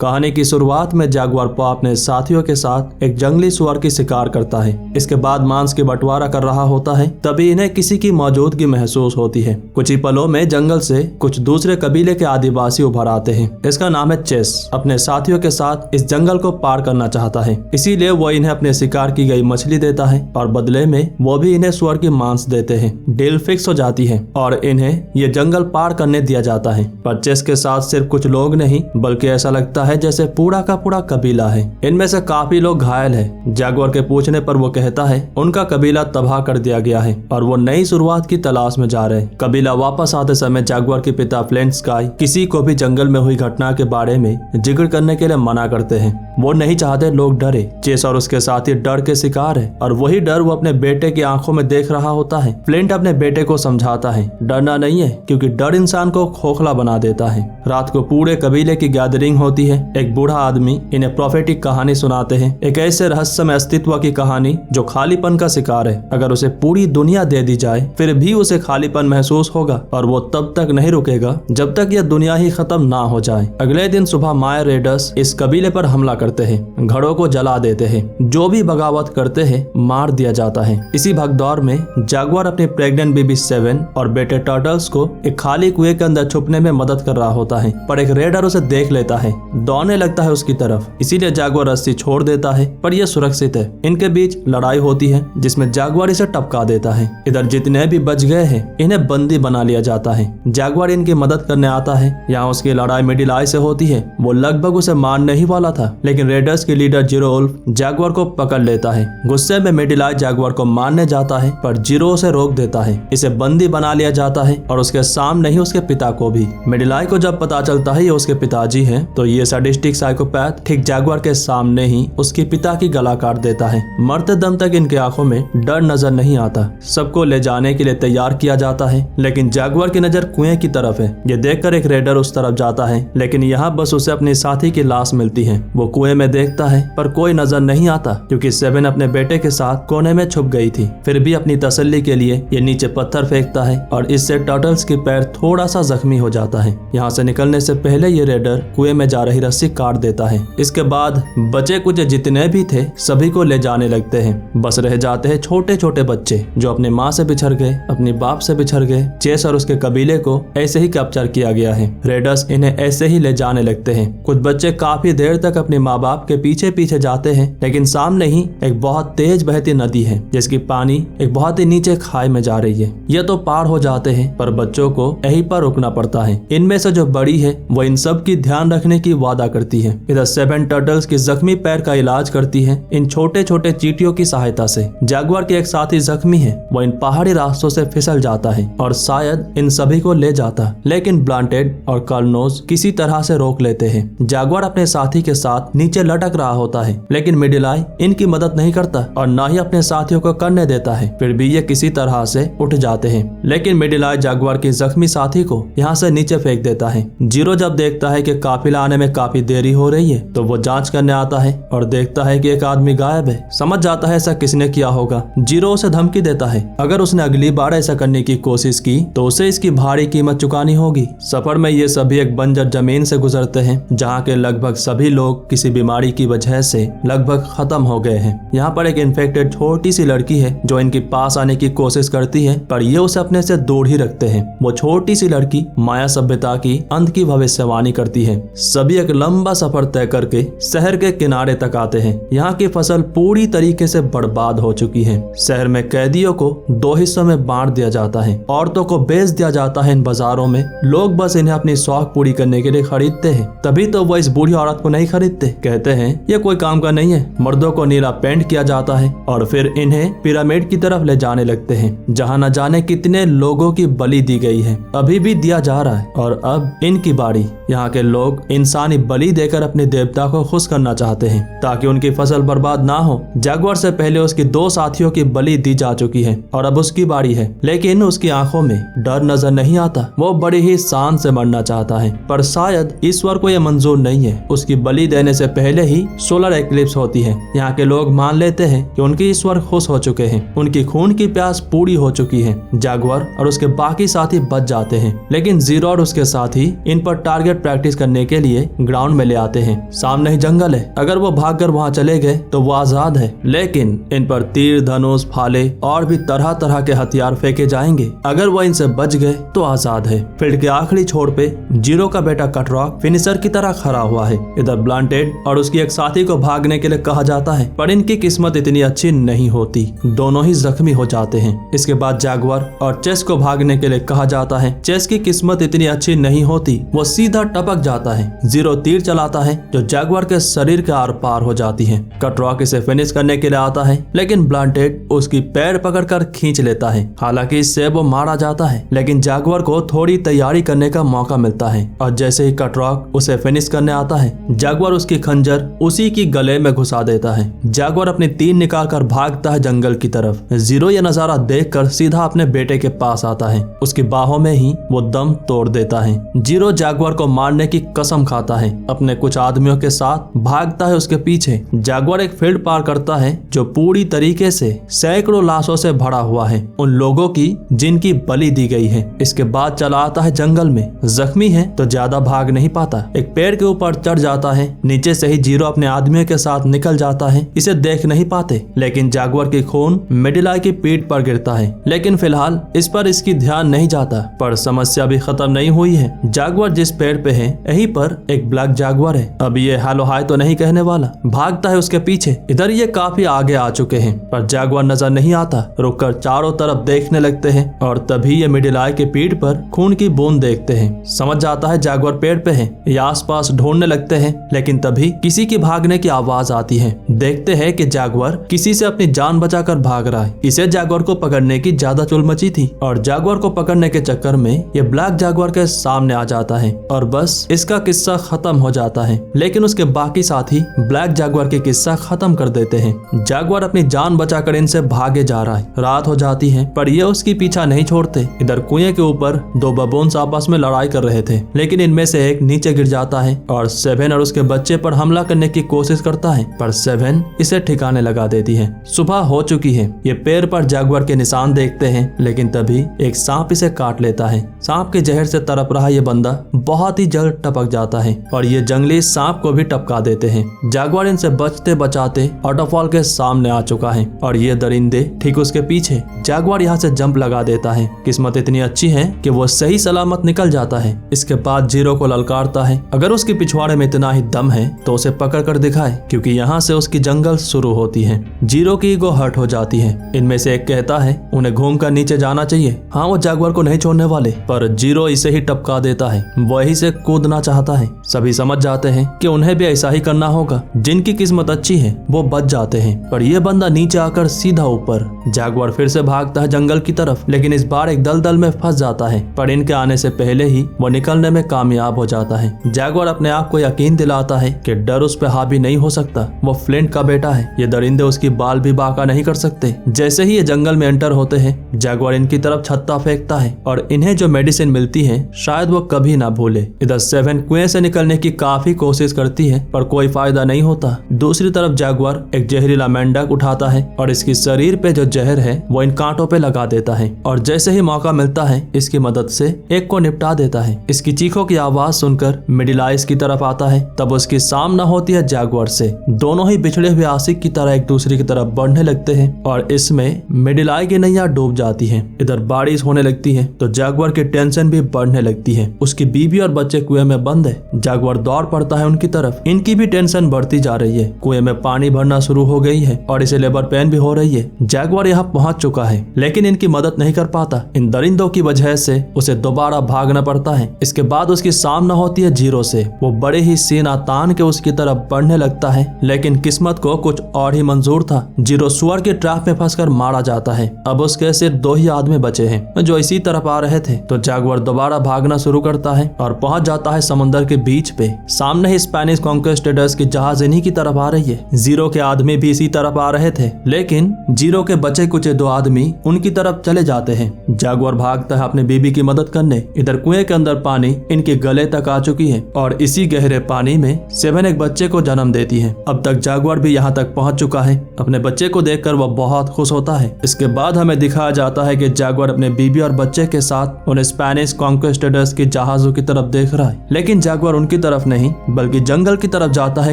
कहानी की शुरुआत में जगुआर पॉ अपने साथियों के साथ एक जंगली सुअर की शिकार करता है। इसके बाद मांस की बंटवारा कर रहा होता है, तभी इन्हें किसी की मौजूदगी महसूस होती है। कुछ ही पलों में जंगल से कुछ दूसरे कबीले के आदिवासी उभर आते हैं। इसका नाम है चेस। अपने साथियों के साथ इस जंगल को पार करना चाहता है, इसीलिए वो इन्हें अपने शिकार की गई मछली देता है और बदले में वो भी इन्हें सुअर की मांस देते हैं। डील फिक्स हो जाती है और इन्हें ये जंगल पार करने दिया जाता है। पर चेस के साथ सिर्फ कुछ लोग नहीं, बल्कि ऐसा लगता है जैसे पूरा का पूरा कबीला है। इनमें से काफी लोग घायल हैं। जगुआर के पूछने पर वो कहता है उनका कबीला तबाह कर दिया गया है और वो नई शुरुआत की तलाश में जा रहे हैं। कबीला वापस आते समय जगुआर के पिता फ्लिंट स्काई किसी को भी जंगल में हुई घटना के बारे में जिक्र करने के लिए मना करते हैं। वो नहीं चाहते लोग डरे। चेस और उसके साथी डर के शिकार है और वही डर वो अपने बेटे की आंखों में देख रहा होता है। फ्लिंट अपने बेटे को समझाता है डरना नहीं है, क्योंकि डर इंसान को खोखला बना देता है। रात को पूरे कबीले की गैदरिंग होती है। एक बूढ़ा आदमी इन्हें प्रोफेटिक कहानी सुनाते हैं, एक ऐसे रहस्यमय अस्तित्व की कहानी जो खालीपन का शिकार है। अगर उसे पूरी दुनिया दे दी जाए फिर भी उसे खालीपन महसूस होगा और वो तब तक नहीं रुकेगा जब तक यह दुनिया ही खत्म ना हो जाए। अगले दिन सुबह मायर रेडर्स इस कबीले पर हमला करते हैं, घरों को जला देते हैं। जो भी बगावत करते हैं मार दिया जाता है। इसी भगदौड़ में जगुआर अपनी प्रेग्नेंट बेबी 7 और बेटे टर्टल्स को एक खाली कुएं के अंदर छुपने में मदद कर रहा होता है, पर एक रेडर उसे देख लेता है, दौड़ने लगता है उसकी तरफ। इसीलिए जगुआर रस्सी छोड़ देता है, पर यह सुरक्षित है। इनके बीच लड़ाई होती है जिसमें जगुआर इसे टपका देता है। इधर जितने भी बच गए हैं इन्हें बंदी बना लिया जाता है। जगुआर इनकी मदद करने आता है। यहाँ उसकी लड़ाई मिडिल आई से होती है। वो लगभग उसे मारने ही वाला था, लेकिन रेडर्स के लीडर जीरो वुल्फ जगुआर को पकड़ लेता है। गुस्से में मिडिल आई जगुआर को मारने जाता है, पर जीरो उसे रोक देता है। इसे बंदी बना लिया जाता है और उसके सामने ही उसके पिता को भी। मिडिल आई को जब पता चलता है ये उसके पिताजी हैं, तो ये सैडिस्टिक साइकोपैथ ठीक जगुआर के सामने ही उसके पिता की गला काट देता है। मरते दम तक इनके आंखों में डर नजर नहीं आता। सबको ले जाने के लिए तैयार किया जाता है, लेकिन जगुआर की नजर कुएं की तरफ है। ये देखकर एक रेडर उस तरफ जाता है, लेकिन यहाँ बस उसे अपने साथी की लाश मिलती है। वो कुएं में देखता है पर कोई नजर नहीं आता, क्योंकि 7 अपने बेटे के साथ कोने में छुप गई थी। फिर भी अपनी तसल्ली के लिए ये नीचे पत्थर फेंकता है और इससे टर्टल्स की पैर थोड़ा सा जख्मी हो जाता है। यहाँ से निकलने से पहले ये रेडर कुएं में जा रही रस्सी काट देता है। इसके बाद बचे कुछ जितने भी थे सभी को ले जाने लगते हैं। बस रह जाते हैं छोटे छोटे बच्चे जो अपनी माँ से बिछड़ गए, अपनी बाप से बिछड़ गए। चेस और उसके कबीले को ऐसे ही कैप्चर किया गया है। रेडर्स इन्हें ऐसे ही ले जाने लगते हैं। कुछ बच्चे काफी देर तक अपने माँ बाप के पीछे पीछे जाते हैं, लेकिन सामने ही एक बहुत तेज बहती नदी है जिसकी पानी एक बहुत ही नीचे खाई में जा रही है। यह तो पार हो जाते हैं, पर बच्चों को यहीं पर रुकना पड़ता है। इनमें से जो बड़ी है वो इन सब की ध्यान रखने की वादा करती है। इधर 7 टर्टल्स की जख्मी पैर का इलाज करती है इन छोटे छोटे चींटियों की सहायता से। जगुआर के एक साथी जख्मी है, वो इन पहाड़ी रास्तों से फिसल जाता है और शायद इन सभी को ले जाता, लेकिन ब्लांटेड और कर्नोज किसी तरह से रोक लेते हैं। जगुआर अपने साथी के साथ नीचे लटक रहा होता है, लेकिन मिडिल आई इनकी मदद नहीं करता और न ही अपने साथियों को करने देता है। फिर भी ये किसी तरह से उठ जाते हैं, लेकिन मिडिल आई जगुआर की जख्मी साथी को यहाँ से नीचे फेंक देता है। जीरो जब देखता है कि काफिला आने में काफी देरी हो रही है, तो वो जांच करने आता है और देखता है कि एक आदमी गायब है। समझ जाता है ऐसा किसने किया होगा। जीरो उसे धमकी देता है अगर उसने अगली बार ऐसा करने की कोशिश की तो उसे इसकी भारी कीमत चुकानी होगी। सफर में ये सभी एक बंजर जमीन से गुजरते हैं, जहाँ के लगभग सभी लोग किसी बीमारी की वजह से लगभग खत्म हो गए हैं। यहाँ पर एक इन्फेक्टेड छोटी सी लड़की है जो इनके पास आने की कोशिश करती है, पर ये उसे अपने से दूर ही रखते हैं। वो छोटी सी लड़की माया सभ्यता की अंत की भविष्यवाणी करती है। सभी एक लंबा सफर तय करके शहर के किनारे तक आते हैं। यहाँ की फसल पूरी तरीके से बर्बाद हो चुकी है। शहर में कैदियों को 2 हिस्सों में बांट दिया जाता है। औरतों को बेच दिया जाता है इन बाजारों में। लोग बस इन्हें अपनी शौक पूरी करने के लिए खरीदते हैं। तभी तो वो इस बूढ़ी औरत को नहीं खरीदते। कहते हैं ये कोई काम का नहीं है। मर्दों को नीला पेंट किया जाता है और फिर इन्हें पिरामिड की तरफ ले जाने लगते हैं, जहाँ न जाने कितने लोगों की बलि दी गई है, अभी भी दिया जा रहा है। और अब इनकी बारी। यहाँ के लोग इंसानी बलि देकर अपने देवता को खुश करना चाहते हैं ताकि उनकी फसल बर्बाद ना हो। जगुआर से पहले उसकी 2 साथियों की बलि दी जा चुकी है और अब उसकी बारी है, लेकिन उसकी आंखों में डर नजर नहीं आता। वो बड़ी ही शान से मरना चाहता है, पर शायद ईश्वर को यह मंजूर नहीं है। उसकी बलि देने से पहले ही सोलर एक्लिप्स होती है। यहाँ के लोग मान लेते हैं कि उनके ईश्वर खुश हो चुके हैं, उनकी खून की प्यास पूरी हो चुकी है। जगुआर और उसके बाकी साथी बच जाते हैं, लेकिन जीरो और उसके साथी इन पर टारगेट प्रैक्टिस करने के लिए ग्राउंड में ले आते हैं। सामने ही जंगल है, अगर वो भागकर वहाँ चले गए तो वो आजाद है, लेकिन इन पर तीर, धनुष, भाले और भी तरह तरह के हथियार फेंके जाएंगे। अगर वो इनसे बच गए तो आजाद है। फील्ड के आखिरी छोर पे जीरो का बेटा कटरॉक फिनिशर की तरह खड़ा हुआ है। इधर ब्लंटेड और उसकी एक साथी को भागने के लिए कहा जाता है, पर इनकी किस्मत इतनी अच्छी नहीं होती, दोनों ही जख्मी हो जाते हैं। इसके बाद जैगुआर और चेस को भागने के लिए कहा जाता है। चेस की किस्मत इतनी अच्छी नहीं होती, वो सीधा टपक जाता है। जीरो तीर चलाता है जो जैगुआर के शरीर के आर पार हो जाती है। कटरॉक इसे फिनिश करने के लिए आता है, लेकिन ब्लंटेड उसकी पैर पकड़कर खींच लेता है। हालांकि इससे वो मारा जाता है, लेकिन जैगुआर को थोड़ी तैयारी करने का मौका मिलता है और जैसे ही कटरॉक उसे फिनिश करने आता है, जैगुआर उसकी खंजर उसी की गले में घुसा देता है। जैगुआर अपनी तीर निकालकर भागता है जंगल की तरफ। जीरो ये नजारा देखकर सीधा अपने बेटे के पास आता है। उसकी बाहों में ही वो दम तोड़ देता है। जीरो जैगुआर को मारने की कसम खाता है। अपने कुछ आदमियों के साथ भागता है उसके पीछे। जैगुआर एक फील्ड पार करता है जो पूरी तरीके से सैकड़ों लाशों से भरा हुआ है, उन लोगों की जिनकी बलि दी गई है। इसके बाद चला आता है जंगल में। जख्मी है तो ज्यादा भाग नहीं पाता, एक पेड़ के ऊपर चढ़ जाता है। नीचे से ही जीरो अपने आदमियों के साथ निकल जाता है। इसे देख नहीं पाते, लेकिन जैगुआर की खून मिडिलाई की पीठ पर गिरता है। लेकिन फिलहाल इस पर इसकी ध्यान नहीं जाता। पर समस्या भी खत्म नहीं हुई है। जैगुआर जिस पेड़ पे है, यहीं पर एक ब्लैक जैगुआर है। अब ये हेलो हाय तो नहीं कहने वाला, भागता है उसके पीछे। इधर ये काफी आगे आ चुके हैं, पर जैगुआर नजर नहीं आता। रुककर चारों तरफ देखने लगते हैं और तभी ये मिडिलाई के पीठ पर खून की बूंद देखते हैं। समझ जाता है जैगुआर पेड़ पे है। ये आसपास ढूंढने लगते हैं, लेकिन तभी किसी की भागने की आवाज आती है। देखते हैं कि जैगुआर किसी से अपनी जान बचाकर भाग रहा है। इसे जैगुआर को पकड़ने की ज्यादा चुल मची थी और जैगुआर को पकड़ने के चक्कर में ये ब्लैक जैगुआर के सामने आ जाता है और बस इसका किस्सा खत्म हो जाता है। लेकिन उसके बाकी साथी ब्लैक जैगुआर के किस्सा खत्म कर देते हैं। जैगुआर अपनी जान बचाकर इनसे भागे जा रहा है। रात हो जाती है, पर ये उसकी पीछा नहीं छोड़ते। इधर कुएं के ऊपर दो बबून्स आपस में लड़ाई कर रहे थे, लेकिन इनमें से एक नीचे गिर जाता है और सेवन और उसके बच्चे पर हमला करने की कोशिश करता है, पर सेवन इसे ठिकाने लगा देती है। सुबह हो चुकी है। ये पैर पर जैगुआर के निशान देखते हैं, लेकिन तभी एक सांप इसे काट लेता है। सांप के जहर से तड़प रहा ये बंदा बहुत ही जल्द टपक जाता है और ये जंगली सांप को भी टपका देते हैं। जैगुआर इनसे बचते बचाते वाटरफॉल के सामने आ चुका है और ये दरिंदे ठीक उसके पीछे। जैगुआर यहाँ से जंप लगा देता है। किस्मत इतनी अच्छी है कि वो सही सलामत निकल जाता है। इसके बाद जीरो को ललकारता है, अगर उसके पिछवाड़े में इतना ही दम है तो उसे पकड़ कर दिखाए, क्योंकि यहाँ से उसकी जंगल शुरू होती है। जीरो की ईगो हर्ट हो जाती है। इनमें से एक कहता है उन्हें घूमकर नीचे जाना चाहिए। हाँ, वो जैगुआर को नहीं छोड़ने वाले, पर जीरो इसे ही टपका देता है। वही से कूदना चाहता है। सभी समझ जाते हैं कि उन्हें भी ऐसा ही करना होगा। जिनकी किस्मत अच्छी है वो बच जाते हैं, पर यह बंदा नीचे आकर सीधा ऊपर। जैगुआर फिर से भागता है जंगल की तरफ, लेकिन इस बार एक दलदल में फंस जाता है, पर इनके आने से पहले ही वो निकलने में कामयाब हो जाता है। जैगुआर अपने आप को यकीन दिलाता है कि डर उस पर हावी नहीं हो सकता। वो फ्लिंट का बेटा है। ये दरिंदे उसकी बाल भी बांका नहीं कर सकते। जैसे ही ये जंगल में एंटर होते हैं, जैगुआर इनकी तरफ छत्ता फेंकता है और इन्हें जो मेडिसिन मिलती है शायद वो कभी ना भूले। इधर सेवन कुएं से निकलने की काफी कोशिश करती है, पर कोई फायदा नहीं होता। दूसरी तरफ जैगुआर एक जहरीला मेंढक उठाता है और इसकी शरीर पे जो जहर है वो इन कांटों पे लगा देता है और जैसे ही मौका मिलता है इसकी मदद से एक को निपटा देता है। इसकी चीखों की आवाज सुनकर मिडिलाई की तरफ आता है, तब उसकी सामना होती है जैगुआर से। दोनों ही बिछड़े हुए आशिक की तरह एक दूसरे की तरफ बढ़ने लगते हैं और इसमें मिडिलाई की नैया डूब जाती है। इधर बारिश होने लगती है तो जैगुआर की टेंशन भी बढ़ने लगती है। उसकी बीवी और बच्चे कुएं में बंद है। जैगुआर दौड़ पड़ता है उनकी तरफ। इनकी भी टेंशन बढ़ती जा रही है। कुएं में पानी भरना शुरू हो गई है और इसे लेबर पेन भी हो रही है। जैगुआर यहाँ पहुंच चुका है, लेकिन इनकी मदद नहीं कर पाता। इन दरिंदों की वजह से उसे दोबारा भागना पड़ता है। इसके बाद उसकी सामना होती है जीरो से। वो बड़े ही सीना तान के उसकी तरफ बढ़ने लगता है, लेकिन किस्मत को कुछ और ही मंजूर था। जीरो सुअर के ट्रैप में फंसकर मारा जाता है। अब उसके सिर्फ दो ही आदमी बचे हैं जो इसी तरफ आ रहे थे। तो जैगुआर दोबारा भागना शुरू करता है और पहुंच जाता है समंदर के बीच पे। सामने ही स्पेनिश कॉन्क्विस्टेडर्स की जहाज इन्हीं की तरफ आ रही है। जीरो के आदमी भी इसी तरफ आ रहे थे, लेकिन जीरो के बचे कुछ दो आदमी उनकी तरफ चले जाते हैं। जैगुआर भागता है अपने बीबी की मदद करने। इधर कुएं के अंदर पानी इनके गले तक आ चुकी है और इसी गहरे पानी में सेवन एक बच्चे को जन्म देती है। अब तक जैगुआर भी यहाँ तक पहुंच चुका है। अपने बच्चे को देखकर वह बहुत खुश होता है। इसके बाद हमें दिखाया जाता है कि जैगुआर अपने बीबी और बच्चे के साथ उन स्पेनिश कॉन्क्विस्टेडर्स की जहाजों की तरफ देख रहा है, लेकिन जैगुआर उनकी की तरफ नहीं बल्कि जंगल की तरफ जाता है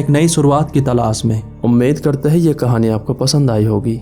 एक नई शुरुआत की तलाश में। उम्मीद करते हैं ये कहानी आपको पसंद आई होगी।